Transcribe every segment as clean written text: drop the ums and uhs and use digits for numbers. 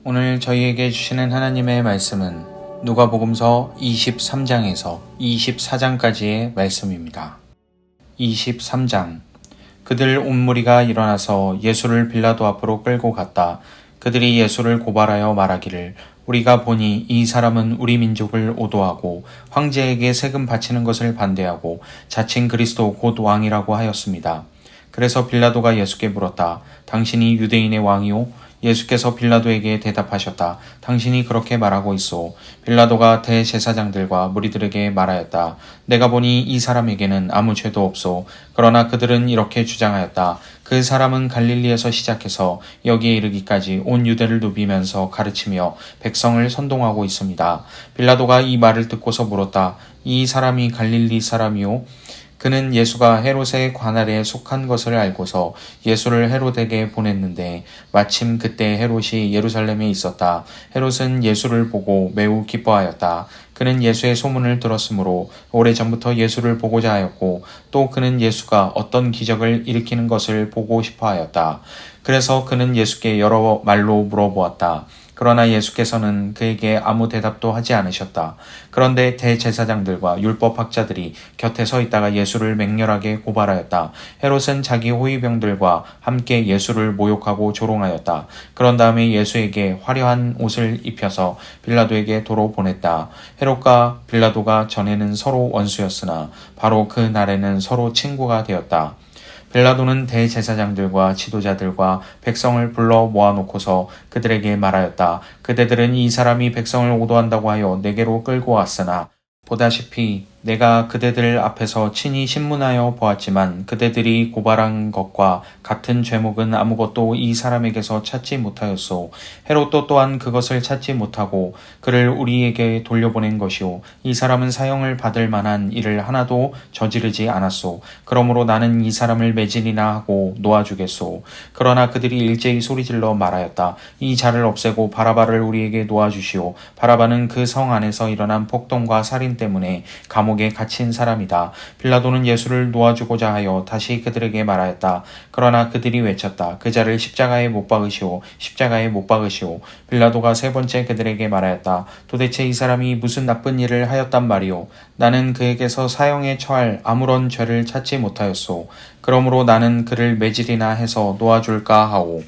오늘 저희에게 주시는 하나님의 말씀은 누가복음서 23장에서 24장까지의 말씀입니다. 23장. 그들 온 무리가 일어나서 예수를 빌라도 앞으로 끌고 갔다. 그들이 예수를 고발하여 말하기를 우리가 보니 이 사람은 우리 민족을 오도하고 황제에게 세금 바치는 것을 반대하고 자칭 그리스도 곧 왕이라고 하였습니다. 그래서 빌라도가 예수께 물었다. 당신이 유대인의 왕이오? 예수께서 빌라도에게 대답하셨다. 당신이 그렇게 말하고 있소. 빌라도가 대제사장들과 무리들에게 말하였다. 내가 보니 이 사람에게는 아무 죄도 없소. 그러나 그들은 이렇게 주장하였다. 그 사람은 갈릴리에서 시작해서 여기에 이르기까지 온 유대를 누비면서 가르치며 백성을 선동하고 있습니다. 빌라도가 이 말을 듣고서 물었다. 이 사람이 갈릴리 사람이오? 그는 예수가 헤롯의 관할에 속한 것을 알고서 예수를 헤롯에게 보냈는데 마침 그때 헤롯이 예루살렘에 있었다. 헤롯은 예수를 보고 매우 기뻐하였다. 그는 예수의 소문을 들었으므로 오래전부터 예수를 보고자 하였고 또 그는 예수가 어떤 기적을 일으키는 것을 보고 싶어 하였다. 그래서 그는 예수께 여러 말로 물어보았다. 그러나 예수께서는 그에게 아무 대답도 하지 않으셨다. 그런데 대제사장들과 율법학자들이 곁에 서 있다가 예수를 맹렬하게 고발하였다. 헤롯은 자기 호위병들과 함께 예수를 모욕하고 조롱하였다. 그런 다음에 예수에게 화려한 옷을 입혀서 빌라도에게 도로 보냈다. 헤롯과 빌라도가 전에는 서로 원수였으나 바로 그 날에는 서로 친구가 되었다. 빌라도는 대제사장들과 지도자들과 백성을 불러 모아놓고서 그들에게 말하였다. 그대들은 이 사람이 백성을 오도한다고 하여 내게로 끌고 왔으나 보다시피 내가 그대들 앞에서 친히 신문하여 보았지만 그대들이 고발한 것과 같은 죄목은 아무것도 이 사람에게서 찾지 못하였소. 헤롯도 또한 그것을 찾지 못하고 그를 우리에게 돌려보낸 것이오. 이 사람은 사형을 받을 만한 일을 하나도 저지르지 않았소. 그러므로 나는 이 사람을 매질이나 하고 놓아주겠소. 그러나 그들이 일제히 소리질러 말하였다. 이 자를 없애고 바라바를 우리에게 놓아주시오. 바라바는 그 성 안에서 일어난 폭동과 살인 때문에 감옥에 갇힌 사람이다. 빌라도는 예수를 놓아주고자 하여 다시 그들에게 말하였다. 그러나 그들이 외쳤다. 그 자를 십자가에 못 박으시오. 십자가에 못 박으시오. 빌라도가 세 번째 그들에게 말하였다. 도대체 이 사람이 무슨 나쁜 일을 하였단 말이오. 나는 그에게서 사형에 처할 아무런 죄를 찾지 못하였소. 그러므로 나는 그를 매질이나 해서 놓아줄까 하오.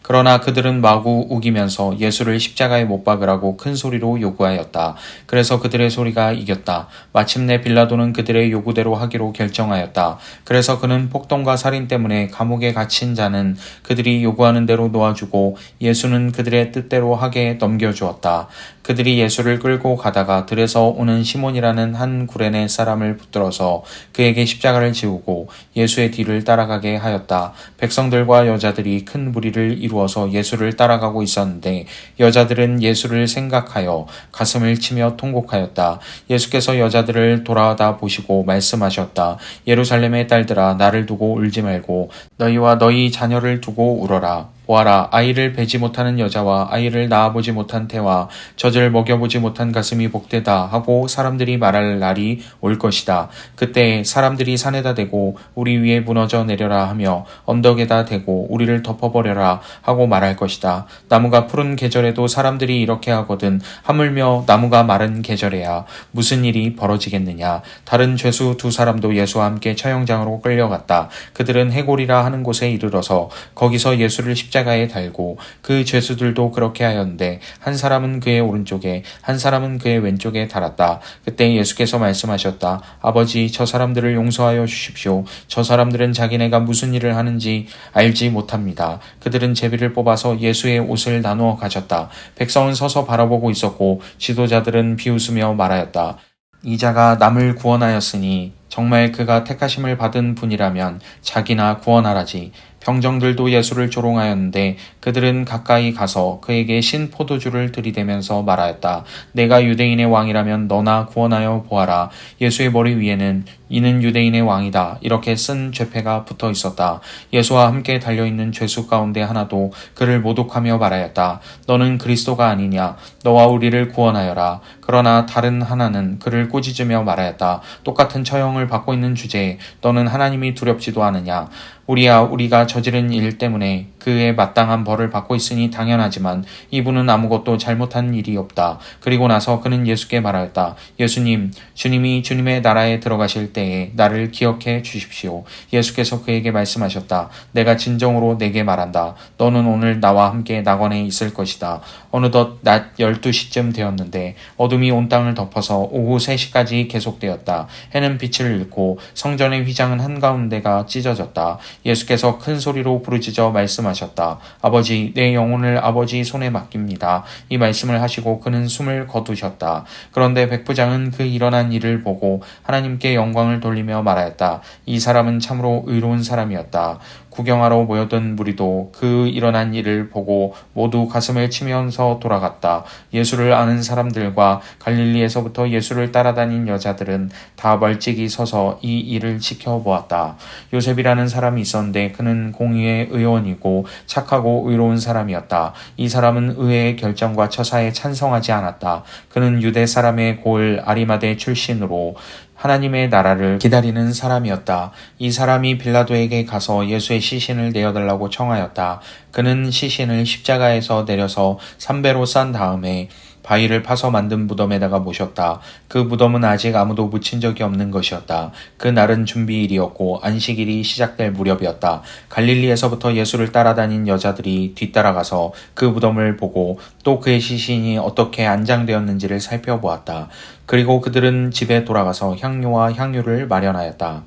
그러나 그들은 마구 우기면서 예수를 십자가에 못 박으라고 큰 소리로 요구하였다. 그래서 그들의 소리가 이겼다. 마침내 빌라도는 그들의 요구대로 하기로 결정하였다. 그래서 그는 폭동과 살인 때문에 감옥에 갇힌 자는 그들이 요구하는 대로 놓아주고 예수는 그들의 뜻대로 하게 넘겨주었다. 그들이 예수를 끌고 가다가 들에서 오는 시몬이라는 한 구레네 사람을 붙들어서 그에게 십자가를 지우고 예수의 뒤를 따라가게 하였다. 백성들과 여자들이 큰 무리를 이루어서 예수를 따라가고 있었는데 여자들은 예수를 생각하여 가슴을 치며 통곡하였다. 예수께서 여자들을 돌아다 보시고 말씀하셨다. 예루살렘의 딸들아, 나를 두고 울지 말고 너희와 너희 자녀를 두고 울어라. 보아라, 아이를 베지 못하는 여자와 아이를 낳아보지 못한 태와 젖을 먹여보지 못한 가슴이 복되다 하고 사람들이 말할 날이 올 것이다. 그때 사람들이 산에다 대고 우리 위에 무너져 내려라 하며 언덕에다 대고 우리를 덮어버려라 하고 말할 것이다. 나무가 푸른 계절에도 사람들이 이렇게 하거든 하물며 나무가 마른 계절에야 무슨 일이 벌어지겠느냐. 다른 죄수 두 사람도 예수와 함께 처형장으로 끌려갔다. 그들은 해골이라 하는 곳에 이르러서 거기서 예수를 십자가에 달고 그 죄수들도 그렇게 하였는데 한 사람은 그의 오른쪽에 한 사람은 그의 왼쪽에 달았다. 그때 예수께서 말씀하셨다. 아버지, 저 사람들을 용서하여 주십시오. 저 사람들은 자기네가 무슨 일을 하는지 알지 못합니다. 그들은 제비를 뽑아서 예수의 옷을 나누어 가졌다. 백성은 서서 바라보고 있었고 지도자들은 비웃으며 말하였다. 이 자가 남을 구원하였으니 정말 그가 택하심을 받은 분이라면 자기나 구원하라지. 병정들도 예수를 조롱하였는데 그들은 가까이 가서 그에게 신 포도주를 들이대면서 말하였다. 내가 유대인의 왕이라면 너나 구원하여 보아라. 예수의 머리 위에는 이는 유대인의 왕이다 이렇게 쓴 죄패가 붙어 있었다. 예수와 함께 달려있는 죄수 가운데 하나도 그를 모독하며 말하였다. 너는 그리스도가 아니냐. 너와 우리를 구원하여라. 그러나 다른 하나는 그를 꾸짖으며 말하였다. 똑같은 처형을 받고 있는 주제에 너는 하나님이 두렵지도 않으냐. 우리가 저지른 일 때문에 그에 마땅한 벌을 받고 있으니 당연하지만 이분은 아무것도 잘못한 일이 없다. 그리고 나서 그는 예수께 말하였다. 예수님, 주님이 주님의 나라에 들어가실 때에 나를 기억해 주십시오. 예수께서 그에게 말씀하셨다. 내가 진정으로 내게 말한다. 너는 오늘 나와 함께 낙원에 있을 것이다. 어느덧 낮 12시쯤 되었는데 어둠이 온 땅을 덮어서 오후 3시까지 계속되었다. 해는 빛을 잃고 성전의 휘장은 한가운데가 찢어졌다. 예수께서 큰 소리로 부르짖어 말씀하셨다. 아버지, 내 영혼을 아버지 손에 맡깁니다. 이 말씀을 하시고 그는 숨을 거두셨다. 그런데 백부장은 그 일어난 일을 보고 하나님께 영광을 돌리며 말하였다. 이 사람은 참으로 의로운 사람이었다. 구경하러 모여든 무리도 그 일어난 일을 보고 모두 가슴을 치면서 돌아갔다. 예수를 아는 사람들과 갈릴리에서부터 예수를 따라다닌 여자들은 다 멀찍이 서서 이 일을 지켜보았다. 요셉이라는 사람이 있었는데 그는 공의의 의원이고 착하고 의로운 사람이었다. 이 사람은 의회의 결정과 처사에 찬성하지 않았다. 그는 유대 사람의 고을 아리마대 출신으로 하나님의 나라를 기다리는 사람이었다. 이 사람이 빌라도에게 가서 예수의 시신을 내어달라고 청하였다. 그는 시신을 십자가에서 내려서 삼배로 싼 다음에 바위를 파서 만든 무덤에다가 모셨다. 그 무덤은 아직 아무도 묻힌 적이 없는 것이었다. 그 날은 준비일이었고 안식일이 시작될 무렵이었다. 갈릴리에서부터 예수를 따라다닌 여자들이 뒤따라가서 그 무덤을 보고 또 그의 시신이 어떻게 안장되었는지를 살펴보았다. 그리고 그들은 집에 돌아가서 향료와 향유를 마련하였다.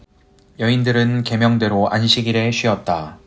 여인들은 계명대로 안식일에 쉬었다.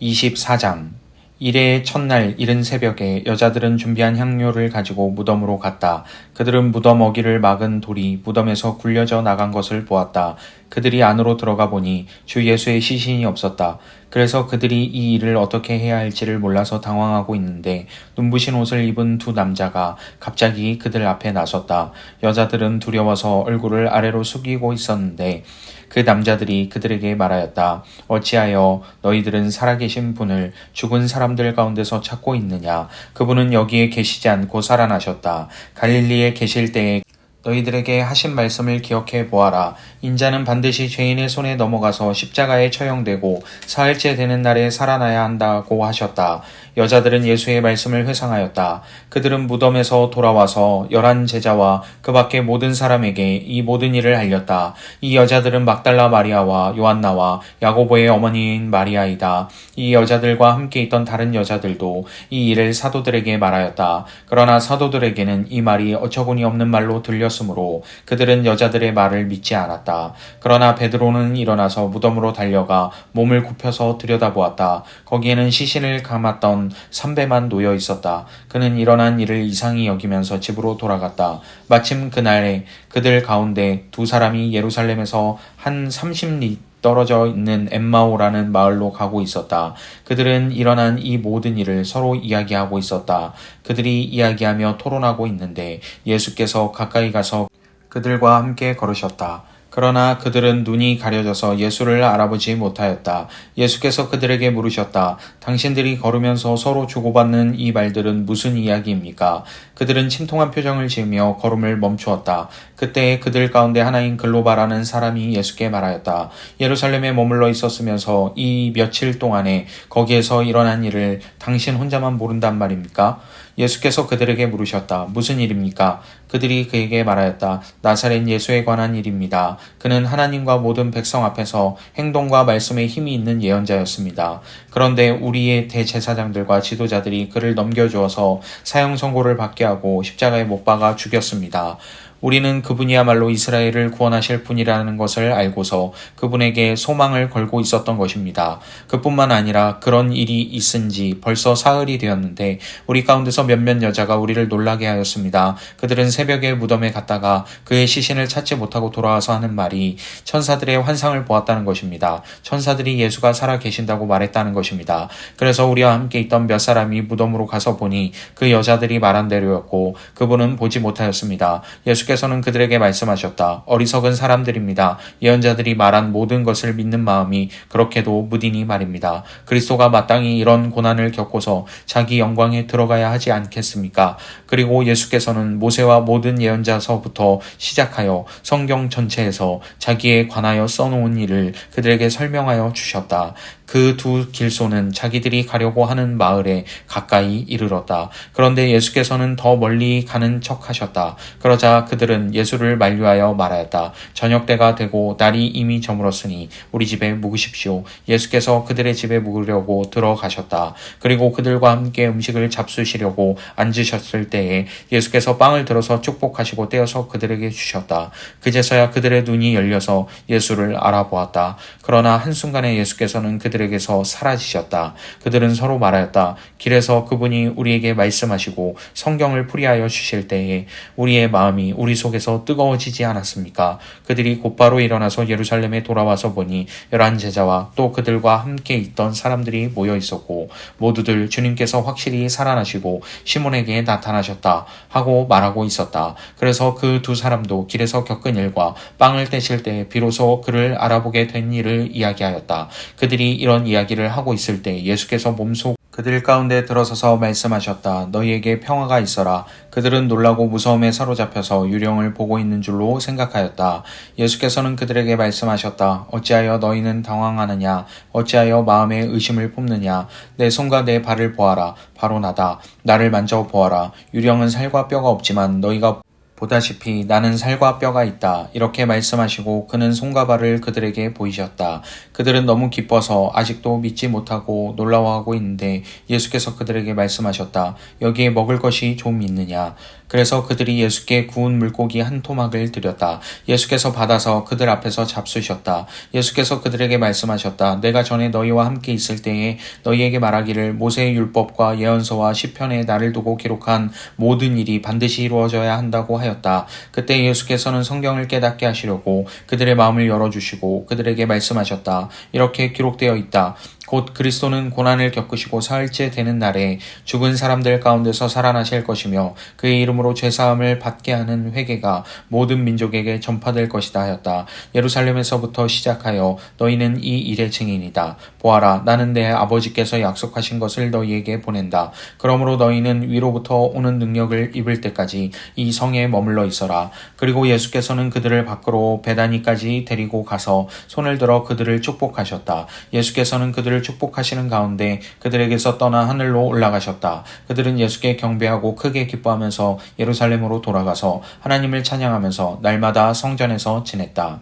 24장 이래의 첫날 이른 새벽에 여자들은 준비한 향료를 가지고 무덤으로 갔다. 그들은 무덤 어귀를 막은 돌이 무덤에서 굴려져 나간 것을 보았다. 그들이 안으로 들어가 보니 주 예수의 시신이 없었다. 그래서 그들이 이 일을 어떻게 해야 할지를 몰라서 당황하고 있는데 눈부신 옷을 입은 두 남자가 갑자기 그들 앞에 나섰다. 여자들은 두려워서 얼굴을 아래로 숙이고 있었는데 그 남자들이 그들에게 말하였다. 어찌하여 너희들은 살아계신 분을 죽은 사람들 가운데서 찾고 있느냐? 그분은 여기에 계시지 않고 살아나셨다. 갈릴리에 계실 때에 너희들에게 하신 말씀을 기억해 보아라. 인자는 반드시 죄인의 손에 넘어가서 십자가에 처형되고 사흘째 되는 날에 살아나야 한다고 하셨다. 여자들은 예수의 말씀을 회상하였다. 그들은 무덤에서 돌아와서 11 제자와 그 밖의 모든 사람에게 이 모든 일을 알렸다. 이 여자들은 막달라 마리아와 요한나와 야고보의 어머니인 마리아이다. 이 여자들과 함께 있던 다른 여자들도 이 일을 사도들에게 말하였다. 그러나 사도들에게는 이 말이 어처구니 없는 말로 들렸으므로 그들은 여자들의 말을 믿지 않았다. 그러나 베드로는 일어나서 무덤으로 달려가 몸을 굽혀서 들여다보았다. 거기에는 시신을 감았던 삼배만 놓여 있었다. 그는 일어난 일을 이상히 여기면서 집으로 돌아갔다. 마침 그날에 그들 가운데 두 사람이 예루살렘에서 한 30리 떨어져 있는 엠마오라는 마을로 가고 있었다. 그들은 일어난 이 모든 일을 서로 이야기하고 있었다. 그들이 이야기하며 토론하고 있는데 예수께서 가까이 가서 그들과 함께 걸으셨다. 그러나 그들은 눈이 가려져서 예수를 알아보지 못하였다. 예수께서 그들에게 물으셨다. 당신들이 걸으면서 서로 주고받는 이 말들은 무슨 이야기입니까? 그들은 침통한 표정을 지으며 걸음을 멈추었다. 그때 그들 가운데 하나인 글로바라는 사람이 예수께 말하였다. 예루살렘에 머물러 있었으면서 이 며칠 동안에 거기에서 일어난 일을 당신 혼자만 모른단 말입니까? 예수께서 그들에게 물으셨다. 무슨 일입니까? 그들이 그에게 말하였다. 나사렛 예수에 관한 일입니다. 그는 하나님과 모든 백성 앞에서 행동과 말씀에 힘이 있는 예언자였습니다. 그런데 우리의 대제사장들과 지도자들이 그를 넘겨주어서 사형 선고를 받게 하고 십자가에 못 박아 죽였습니다. 우리는 그분이야말로 이스라엘을 구원하실 분이라는 것을 알고서 그분에게 소망을 걸고 있었던 것입니다. 그뿐만 아니라 그런 일이 있은 지 벌써 사흘이 되었는데 우리 가운데서 몇몇 여자가 우리를 놀라게 하였습니다. 그들은 새벽에 무덤에 갔다가 그의 시신을 찾지 못하고 돌아와서 하는 말이 천사들의 환상을 보았다는 것입니다. 천사들이 예수가 살아 계신다고 말했다는 것입니다. 그래서 우리와 함께 있던 몇 사람이 무덤으로 가서 보니 그 여자들이 말한 대로였고 그분은 보지 못하였습니다. 예수께서는 그들에게 말씀하셨다. 어리석은 사람들입니다. 예언자들이 말한 모든 것을 믿는 마음이 그렇게도 무디니 말입니다. 그리스도가 마땅히 이런 고난을 겪고서 자기 영광에 들어가야 하지 않겠습니까? 그리고 예수께서는 모세와 모든 예언자서부터 시작하여 성경 전체에서 자기에 관하여 써놓은 일을 그들에게 설명하여 주셨다. 그 두 길소는 자기들이 가려고 하는 마을에 가까이 이르렀다. 그런데 예수께서는 더 멀리 가는 척 하셨다. 그러자 그들은 예수를 만류하여 말하였다. 저녁 때가 되고 날이 이미 저물었으니 우리 집에 묵으십시오. 예수께서 그들의 집에 묵으려고 들어가셨다. 그리고 그들과 함께 음식을 잡수시려고 앉으셨을 때에 예수께서 빵을 들어서 축복하시고 떼어서 그들에게 주셨다. 그제서야 그들의 눈이 열려서 예수를 알아보았다. 그러나 한순간에 예수께서는 그들에게서 사라지셨다. 그들은 서로 말하였다. 길에서 그분이 우리에게 말씀하시고 성경을 풀이하여 주실 때에 우리의 마음이 우리 속에서 뜨거워지지 않았습니까? 그들이 곧바로 일어나서 예루살렘에 돌아와서 보니 11 제자와 또 그들과 함께 있던 사람들이 모여 있었고 모두들 주님께서 확실히 살아나시고 시몬에게 나타나셨다 하고 말하고 있었다. 그래서 그 두 사람도 길에서 겪은 일과 빵을 떼실 때 비로소 그를 알아보게 된 일을 이야기하였다. 그들이 이런 이야기를 하고 있을 때 예수께서 몸소 그들 가운데 들어서서 말씀하셨다. 너희에게 평화가 있어라. 그들은 놀라고 무서움에 사로잡혀서 유령을 보고 있는 줄로 생각하였다. 예수께서는 그들에게 말씀하셨다. 어찌하여 너희는 당황하느냐? 어찌하여 마음에 의심을 품느냐? 내 손과 내 발을 보아라. 바로 나다. 나를 만져 보아라. 유령은 살과 뼈가 없지만 너희가 보다시피 나는 살과 뼈가 있다. 이렇게 말씀하시고 그는 손과 발을 그들에게 보이셨다. 그들은 너무 기뻐서 아직도 믿지 못하고 놀라워하고 있는데 예수께서 그들에게 말씀하셨다. 여기에 먹을 것이 좀 있느냐? 그래서 그들이 예수께 구운 물고기 한 토막을 드렸다. 예수께서 받아서 그들 앞에서 잡수셨다. 예수께서 그들에게 말씀하셨다. 내가 전에 너희와 함께 있을 때에 너희에게 말하기를 모세의 율법과 예언서와 시편에 나를 두고 기록한 모든 일이 반드시 이루어져야 한다고 하였다. 그때 예수께서는 성경을 깨닫게 하시려고 그들의 마음을 열어주시고 그들에게 말씀하셨다. 이렇게 기록되어 있다. 곧 그리스도는 고난을 겪으시고 사흘째 되는 날에 죽은 사람들 가운데서 살아나실 것이며 그의 이름으로 죄사함을 받게 하는 회개가 모든 민족에게 전파될 것이다 하였다. 예루살렘에서부터 시작하여 너희는 이 일의 증인이다. 보아라, 나는 내 아버지께서 약속하신 것을 너희에게 보낸다. 그러므로 너희는 위로부터 오는 능력을 입을 때까지 이 성에 머물러 있어라. 그리고 예수께서는 그들을 밖으로 베다니까지 데리고 가서 손을 들어 그들을 축복하셨다. 예수께서는 그들을 축복하시는 가운데 그들에게서 떠나 하늘로 올라가셨다. 그들은 예수께 경배하고 크게 기뻐하면서 예루살렘으로 돌아가서 하나님을 찬양하면서 날마다 성전에서 지냈다.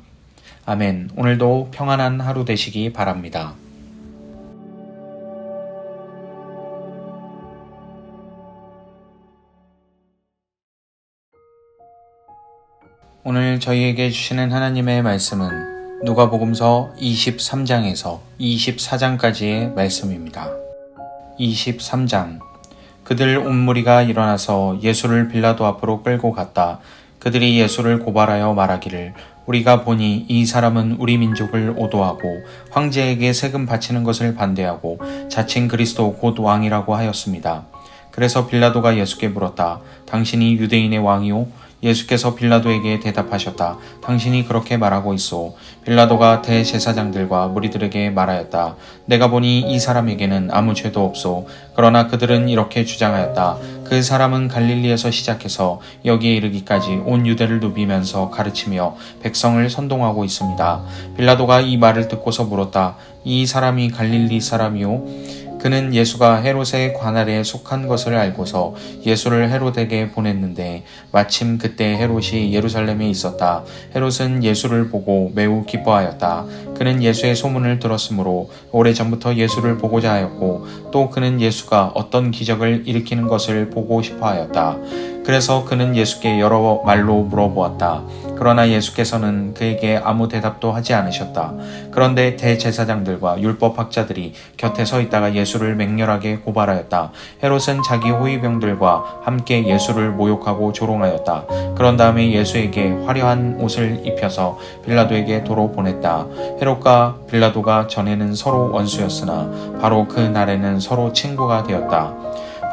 아멘. 오늘도 평안한 하루 되시기 바랍니다. 오늘 저희에게 주시는 하나님의 말씀은 누가복음서 23장에서 24장까지의 말씀입니다. 23장. 그들 온 무리가 일어나서 예수를 빌라도 앞으로 끌고 갔다. 그들이 예수를 고발하여 말하기를 우리가 보니 이 사람은 우리 민족을 오도하고 황제에게 세금 바치는 것을 반대하고 자칭 그리스도 곧 왕이라고 하였습니다. 그래서 빌라도가 예수께 물었다. 당신이 유대인의 왕이오? 예수께서 빌라도에게 대답하셨다. 당신이 그렇게 말하고 있소. 빌라도가 대제사장들과 무리들에게 말하였다. 내가 보니 이 사람에게는 아무 죄도 없소. 그러나 그들은 이렇게 주장하였다. 그 사람은 갈릴리에서 시작해서 여기에 이르기까지 온 유대를 누비면서 가르치며 백성을 선동하고 있습니다. 빌라도가 이 말을 듣고서 물었다. 이 사람이 갈릴리 사람이오? 그는 예수가 헤롯의 관할에 속한 것을 알고서 예수를 헤롯에게 보냈는데 마침 그때 헤롯이 예루살렘에 있었다. 헤롯은 예수를 보고 매우 기뻐하였다. 그는 예수의 소문을 들었으므로 오래전부터 예수를 보고자 하였고 또 그는 예수가 어떤 기적을 일으키는 것을 보고 싶어 하였다. 그래서 그는 예수께 여러 말로 물어보았다. 그러나 예수께서는 그에게 아무 대답도 하지 않으셨다. 그런데 대제사장들과 율법학자들이 곁에 서 있다가 예수를 맹렬하게 고발하였다. 헤롯은 자기 호위병들과 함께 예수를 모욕하고 조롱하였다. 그런 다음에 예수에게 화려한 옷을 입혀서 빌라도에게 도로 보냈다. 헤롯과 빌라도가 전에는 서로 원수였으나 바로 그 날에는 서로 친구가 되었다.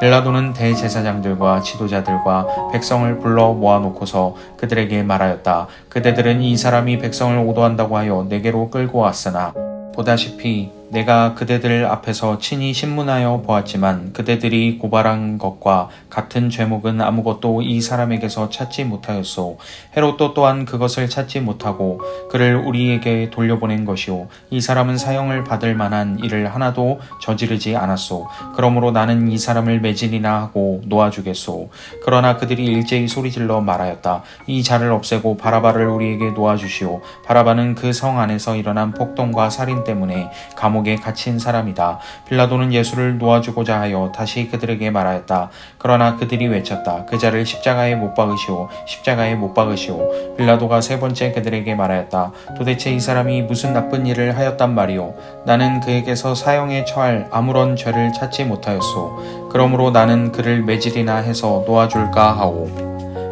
빌라도는 대제사장들과 지도자들과 백성을 불러 모아놓고서 그들에게 말하였다. 그대들은 이 사람이 백성을 오도한다고 하여 내게로 끌고 왔으나 보다시피 내가 그대들 앞에서 친히 신문하여 보았지만 그대들이 고발한 것과 같은 죄목은 아무것도 이 사람에게서 찾지 못하였소. 헤롯도 또한 그것을 찾지 못하고 그를 우리에게 돌려보낸 것이요 이 사람은 사형을 받을 만한 일을 하나도 저지르지 않았소. 그러므로 나는 이 사람을 매질이나 하고 놓아주겠소. 그러나 그들이 일제히 소리질러 말하였다. 이 자를 없애고 바라바를 우리에게 놓아주시오. 바라바는 그 성 안에서 일어난 폭동과 살인 때문에 감옥에 갇힌 사람이다. 빌라도는 예수를 놓아주고자 하여 다시 그들에게 말하였다. 그러나 그들이 외쳤다. 그 자를 십자가에 못 박으시오. 십자가에 못 박으시오. 빌라도가 세 번째 그들에게 말하였다. 도대체 이 사람이 무슨 나쁜 일을 하였단 말이오. 나는 그에게서 사형에 처할 아무런 죄를 찾지 못하였소. 그러므로 나는 그를 매질이나 해서 놓아줄까 하오.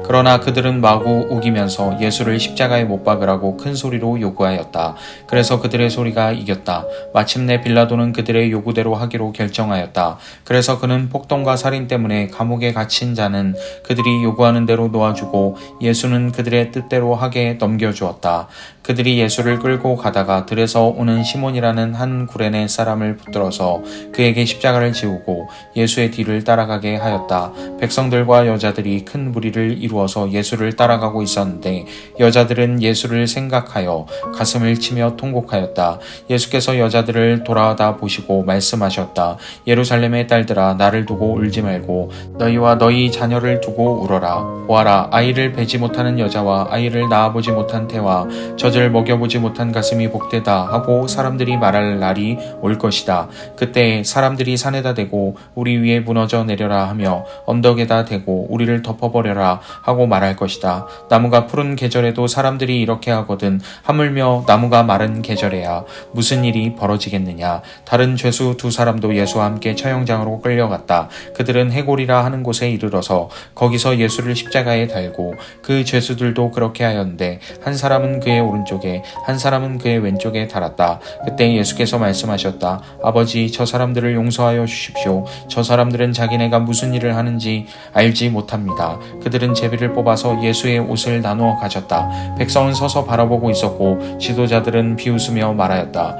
그러나 그들은 마구 우기면서 예수를 십자가에 못 박으라고 큰 소리로 요구하였다. 그래서 그들의 소리가 이겼다. 마침내 빌라도는 그들의 요구대로 하기로 결정하였다. 그래서 그는 폭동과 살인 때문에 감옥에 갇힌 자는 그들이 요구하는 대로 놓아주고 예수는 그들의 뜻대로 하게 넘겨주었다. 그들이 예수를 끌고 가다가 들에서 오는 시몬이라는 한 구레네 사람을 붙들어서 그에게 십자가를 지우고 예수의 뒤를 따라가게 하였다. 백성들과 여자들이 큰 무리를 이루어서 예수를 따라가고 있었는데 여자들은 예수를 생각하여 가슴을 치며 통곡하였다. 예수께서 여자들을 돌아다 보시고 말씀하셨다. 예루살렘의 딸들아 나를 두고 울지 말고 너희와 너희 자녀를 두고 울어라. 보아라 아이를 베지 못하는 여자와 아이를 낳아보지 못한 태와 젖을 먹여보지 못한 가슴이 복되다 하고 사람들이 말할 날이 올 것이다. 그때 사람들이 산에다 대고 우리 위에 무너져 내려라 하며 언덕에다 대고 우리를 덮어버려라 하고 말할 것이다. 나무가 푸른 계절에도 사람들이 이렇게 하거든 하물며 나무가 마른 계절에야 무슨 일이 벌어지겠느냐. 다른 죄수 두 사람도 예수와 함께 처형장으로 끌려갔다. 그들은 해골이라 하는 곳에 이르러서 거기서 예수를 십자가에 달고 그 죄수들도 그렇게 하였는데 한 사람은 그의 오른쪽에 한 사람은 그의 왼쪽에 달았다. 그때 예수께서 말씀하셨다. 아버지 저 사람들을 용서하여 주십시오. 저 사람들은 자기네가 무슨 일을 하는지 알지 못합니다. 그들은 제비를 뽑아서 예수의 옷을 나누어 가졌다. 백성은 서서 바라보고 있었고 지도자들은 비웃으며 말하였다.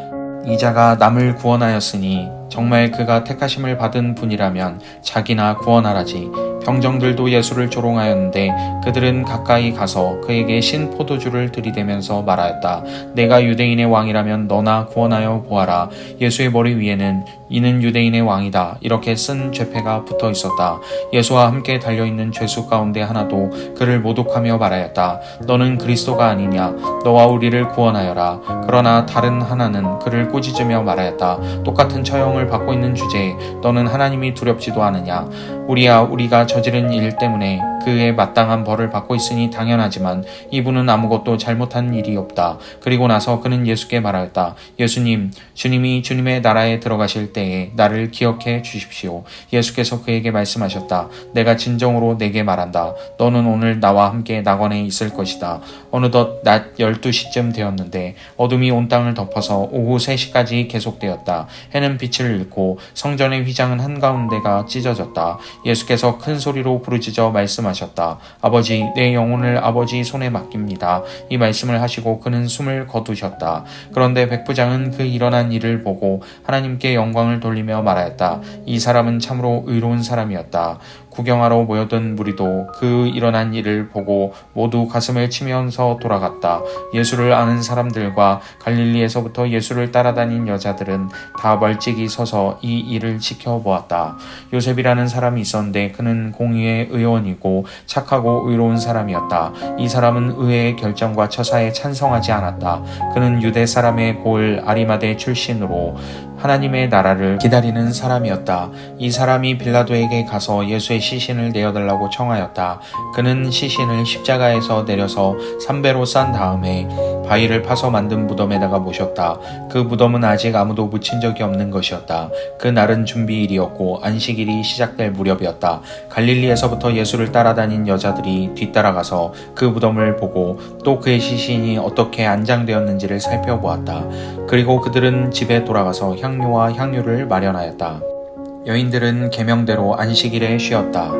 이 자가 남을 구원하였으니 정말 그가 택하심을 받은 분이라면 자기나 구원하라지. 병정들도 예수를 조롱하였는데 그들은 가까이 가서 그에게 신 포도주를 들이대면서 말하였다. 내가 유대인의 왕이라면 너나 구원하여 보아라. 예수의 머리 위에는 이는 유대인의 왕이다 이렇게 쓴 죄패가 붙어 있었다. 예수와 함께 달려있는 죄수 가운데 하나도 그를 모독하며 말하였다. 너는 그리스도가 아니냐. 너와 우리를 구원하여라. 그러나 다른 하나는 그를 꾸짖으며 말하였다. 똑같은 처형을 받고 있는 주제에 너는 하나님이 두렵지도 않으냐. 우리가 저지른 일 때문에 그의 마땅한 벌을 받고 있으니 당연하지만 이분은 아무것도 잘못한 일이 없다. 그리고 나서 그는 예수께 말하였다. 예수님, 주님이 주님의 나라에 들어가실 때에 나를 기억해 주십시오. 예수께서 그에게 말씀하셨다. 내가 진정으로 내게 말한다. 너는 오늘 나와 함께 낙원에 있을 것이다. 어느덧 낮 12시쯤 되었는데 어둠이 온 땅을 덮어서 오후 3시까지 계속되었다. 해는 빛을 잃고 성전의 휘장은 한가운데가 찢어졌다. 예수께서 큰 소리로 부르짖어 말씀하셨다. 아버지, 내 영혼을 아버지 손에 맡깁니다. 이 말씀을 하시고 그는 숨을 거두셨다. 그런데 백부장은 그 일어난 일을 보고 하나님께 영광을 돌리며 말하였다. 이 사람은 참으로 의로운 사람이었다. 구경하러 모여든 무리도 그 일어난 일을 보고 모두 가슴을 치면서 돌아갔다. 예수를 아는 사람들과 갈릴리에서부터 예수를 따라다닌 여자들은 다 멀찍이 서서 이 일을 지켜보았다. 요셉이라는 사람이 있었는데 그는 공의의 의원이고 착하고 의로운 사람이었다. 이 사람은 의회의 결정과 처사에 찬성하지 않았다. 그는 유대 사람의 고을 아리마대 출신으로 하나님의 나라를 기다리는 사람이었다. 이 사람이 빌라도에게 가서 예수의 시신을 내어달라고 청하였다. 그는 시신을 십자가에서 내려서 삼배로 싼 다음에 바위를 파서 만든 무덤에다가 모셨다. 그 무덤은 아직 아무도 묻힌 적이 없는 것이었다. 그 날은 준비일이었고 안식일이 시작될 무렵이었다. 갈릴리에서부터 예수를 따라다닌 여자들이 뒤따라가서 그 무덤을 보고 또 그의 시신이 어떻게 안장되었는지를 살펴보았다. 그리고 그들은 집에 돌아가서 향료와 향유를 마련하였다. 여인들은 계명대로 안식일에 쉬었다.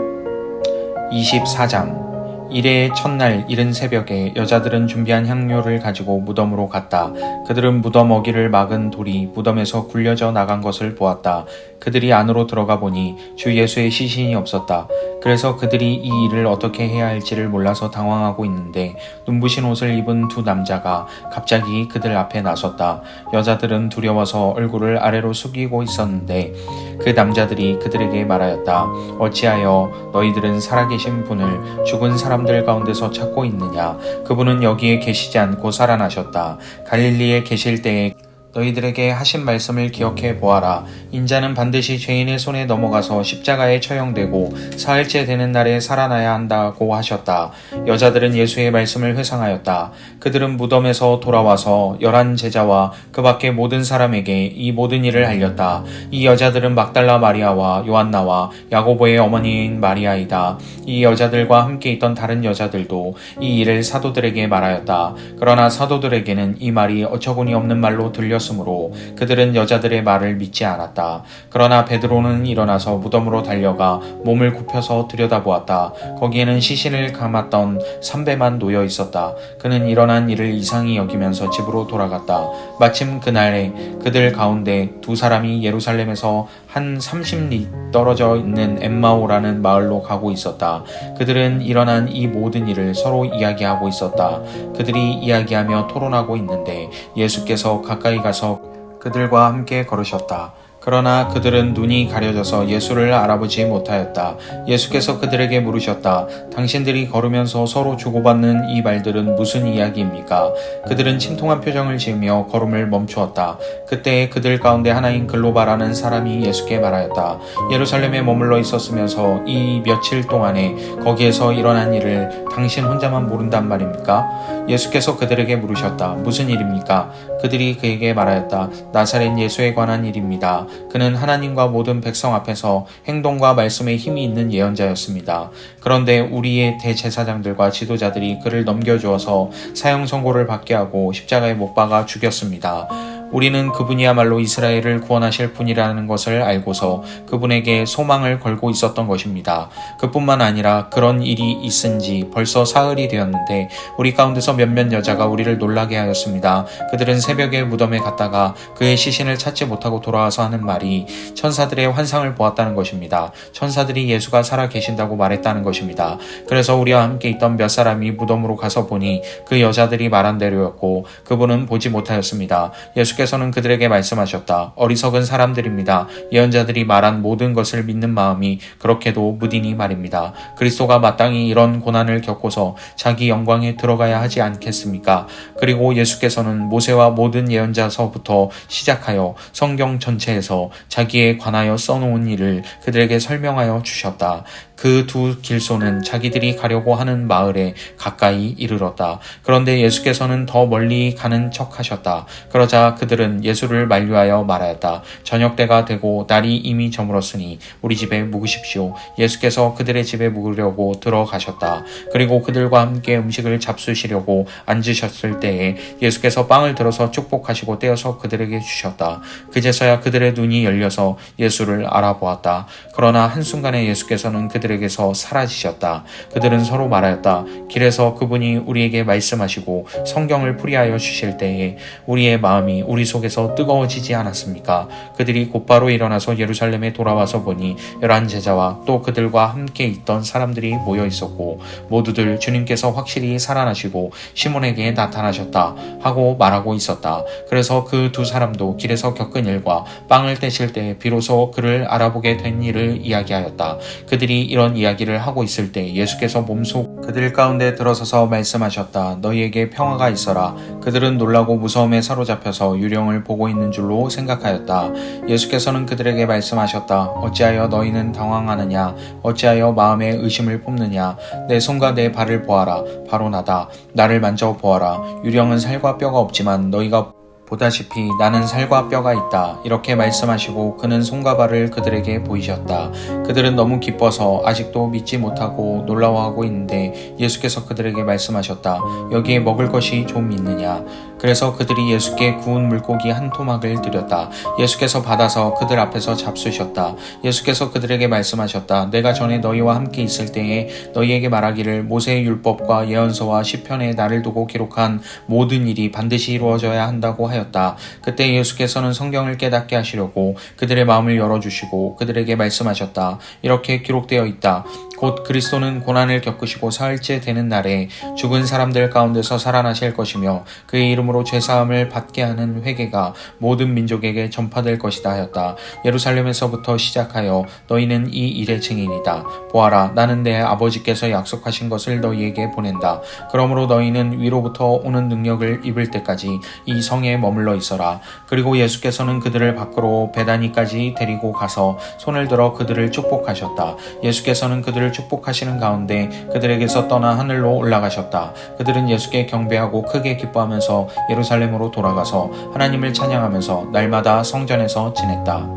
24장 이레의 첫날 이른 새벽에 여자들은 준비한 향료를 가지고 무덤으로 갔다. 그들은 무덤 어귀를 막은 돌이 무덤에서 굴려져 나간 것을 보았다. 그들이 안으로 들어가 보니 주 예수의 시신이 없었다. 그래서 그들이 이 일을 어떻게 해야 할지를 몰라서 당황하고 있는데 눈부신 옷을 입은 두 남자가 갑자기 그들 앞에 나섰다. 여자들은 두려워서 얼굴을 아래로 숙이고 있었는데 그 남자들이 그들에게 말하였다. 어찌하여 너희들은 살아계신 분을 죽은 사람들 가운데서 찾고 있느냐? 그분은 여기에 계시지 않고 살아나셨다. 갈릴리에 계실 때에 너희들에게 하신 말씀을 기억해 보아라. 인자는 반드시 죄인의 손에 넘어가서 십자가에 처형되고 사흘째 되는 날에 살아나야 한다고 하셨다. 여자들은 예수의 말씀을 회상하였다. 그들은 무덤에서 돌아와서 11 제자와 그 밖의 모든 사람에게 이 모든 일을 알렸다. 이 여자들은 막달라 마리아와 요한나와 야고보의 어머니인 마리아이다. 이 여자들과 함께 있던 다른 여자들도 이 일을 사도들에게 말하였다. 그러나 사도들에게는 이 말이 어처구니 없는 말로 들렸으므로 그들은 여자들의 말을 믿지 않았다. 그러나 베드로는 일어나서 무덤으로 달려가 몸을 굽혀서 들여다보았다. 거기에는 시신을 감았던 선배만 놓여 있었다. 그는 일어난 일을 이상히 여기면서 집으로 돌아갔다. 마침 그날에 그들 가운데 두 사람이 예루살렘에서 한 30리 떨어져 있는 엠마오라는 마을로 가고 있었다. 그들은 일어난 이 모든 일을 서로 이야기하고 있었다. 그들이 이야기하며 토론하고 있는데 예수께서 가까이 가서 그들과 함께 걸으셨다. 그러나 그들은 눈이 가려져서 예수를 알아보지 못하였다. 예수께서 그들에게 물으셨다. 당신들이 걸으면서 서로 주고받는 이 말들은 무슨 이야기입니까? 그들은 침통한 표정을 지으며 걸음을 멈추었다. 그때 그들 가운데 하나인 글로바라는 사람이 예수께 말하였다. 예루살렘에 머물러 있었으면서 이 며칠 동안에 거기에서 일어난 일을 당신 혼자만 모른단 말입니까? 예수께서 그들에게 물으셨다. 무슨 일입니까? 그들이 그에게 말하였다. 나사렛 예수에 관한 일입니다. 그는 하나님과 모든 백성 앞에서 행동과 말씀에 힘이 있는 예언자였습니다. 그런데 우리의 대제사장들과 지도자들이 그를 넘겨주어서 사형 선고를 받게 하고 십자가에 못 박아 죽였습니다. 우리는 그분이야말로 이스라엘을 구원하실 분이라는 것을 알고서 그분에게 소망을 걸고 있었던 것입니다. 그뿐만 아니라 그런 일이 있은 지 벌써 사흘이 되었는데 우리 가운데서 몇몇 여자가 우리를 놀라게 하였습니다. 그들은 새벽에 무덤에 갔다가 그의 시신을 찾지 못하고 돌아와서 하는 말이 천사들의 환상을 보았다는 것입니다. 천사들이 예수가 살아 계신다고 말했다는 것입니다. 그래서 우리와 함께 있던 몇 사람이 무덤으로 가서 보니 그 여자들이 말한 대로였고 그분은 보지 못하였습니다. 예수께서는 그들에게 말씀하셨다. 어리석은 사람들입니다. 예언자들이 말한 모든 것을 믿는 마음이 그렇게도 무디니 말입니다. 그리스도가 마땅히 이런 고난을 겪고서 자기 영광에 들어가야 하지 않겠습니까? 그리고 예수께서는 모세와 모든 예언자서부터 시작하여 성경 전체에서 자기에 관하여 써놓은 일을 그들에게 설명하여 주셨다. 그 두 길소는 자기들이 가려고 하는 마을에 가까이 이르렀다. 그런데 예수께서는 더 멀리 가는 척 하셨다. 그러자 그들은 예수를 만류하여 말하였다. 저녁 때가 되고 날이 이미 저물었으니 우리 집에 묵으십시오. 예수께서 그들의 집에 묵으려고 들어가셨다. 그리고 그들과 함께 음식을 잡수시려고 앉으셨을 때에 예수께서 빵을 들어서 축복하시고 떼어서 그들에게 주셨다. 그제서야 그들의 눈이 열려서 예수를 알아보았다. 그러나 한순간에 예수께서는 그들에게서 사라지셨다. 그들은 서로 말하였다. 길에서 그분이 우리에게 말씀하시고 성경을 풀이하여 주실 때에 우리의 마음이 우리 속에서 뜨거워지지 않았습니까? 그들이 곧바로 일어나서 예루살렘에 돌아와서 보니 11 제자와 또 그들과 함께 있던 사람들이 모여 있었고 모두들 주님께서 확실히 살아나시고 시몬에게 나타나셨다 하고 말하고 있었다. 그래서 그 두 사람도 길에서 겪은 일과 빵을 떼실 때 비로소 그를 알아보게 된 일을 이야기하였다. 그들이 이런 이야기를 하고 있을 때 예수께서 몸속 그들 가운데 들어서서 말씀하셨다. 너희에게 평화가 있어라. 그들은 놀라고 무서움에 사로잡혀서 유령을 보고 있는 줄로 생각하였다. 예수께서는 그들에게 말씀하셨다. 어찌하여 너희는 당황하느냐? 어찌하여 마음에 의심을 품느냐? 내 손과 내 발을 보아라. 바로 나다. 나를 만져보아라. 유령은 살과 뼈가 없지만 너희가 보다시피 나는 살과 뼈가 있다. 이렇게 말씀하시고 그는 손과 발을 그들에게 보이셨다. 그들은 너무 기뻐서 아직도 믿지 못하고 놀라워하고 있는데 예수께서 그들에게 말씀하셨다. 여기에 먹을 것이 좀 있느냐? 그래서 그들이 예수께 구운 물고기 한 토막을 드렸다. 예수께서 받아서 그들 앞에서 잡수셨다. 예수께서 그들에게 말씀하셨다. 내가 전에 너희와 함께 있을 때에 너희에게 말하기를 모세의 율법과 예언서와 시편에 나를 두고 기록한 모든 일이 반드시 이루어져야 한다고 하였다. 그때 예수께서는 성경을 깨닫게 하시려고 그들의 마음을 열어주시고 그들에게 말씀하셨다. 이렇게 기록되어 있다. 곧 그리스도는 고난을 겪으시고 사흘째 되는 날에 죽은 사람들 가운데서 살아나실 것이며 그의 이름으로 죄사함을 받게 하는 회개가 모든 민족에게 전파될 것이다 하였다. 예루살렘에서부터 시작하여 너희는 이 일의 증인이다. 보아라, 나는 내 아버지께서 약속하신 것을 너희에게 보낸다. 그러므로 너희는 위로부터 오는 능력을 입을 때까지 이 성에 머물러 있어라. 그리고 예수께서는 그들을 밖으로 베다니까지 데리고 가서 손을 들어 그들을 축복하셨다. 예수께서는 그들을 축복하시는 가운데 그들에게서 떠나 하늘로 올라가셨다. 그들은 예수께 경배하고 크게 기뻐하면서 예루살렘으로 돌아가서 하나님을 찬양하면서 날마다 성전에서 지냈다.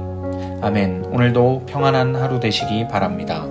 아멘. 오늘도 평안한 하루 되시기 바랍니다.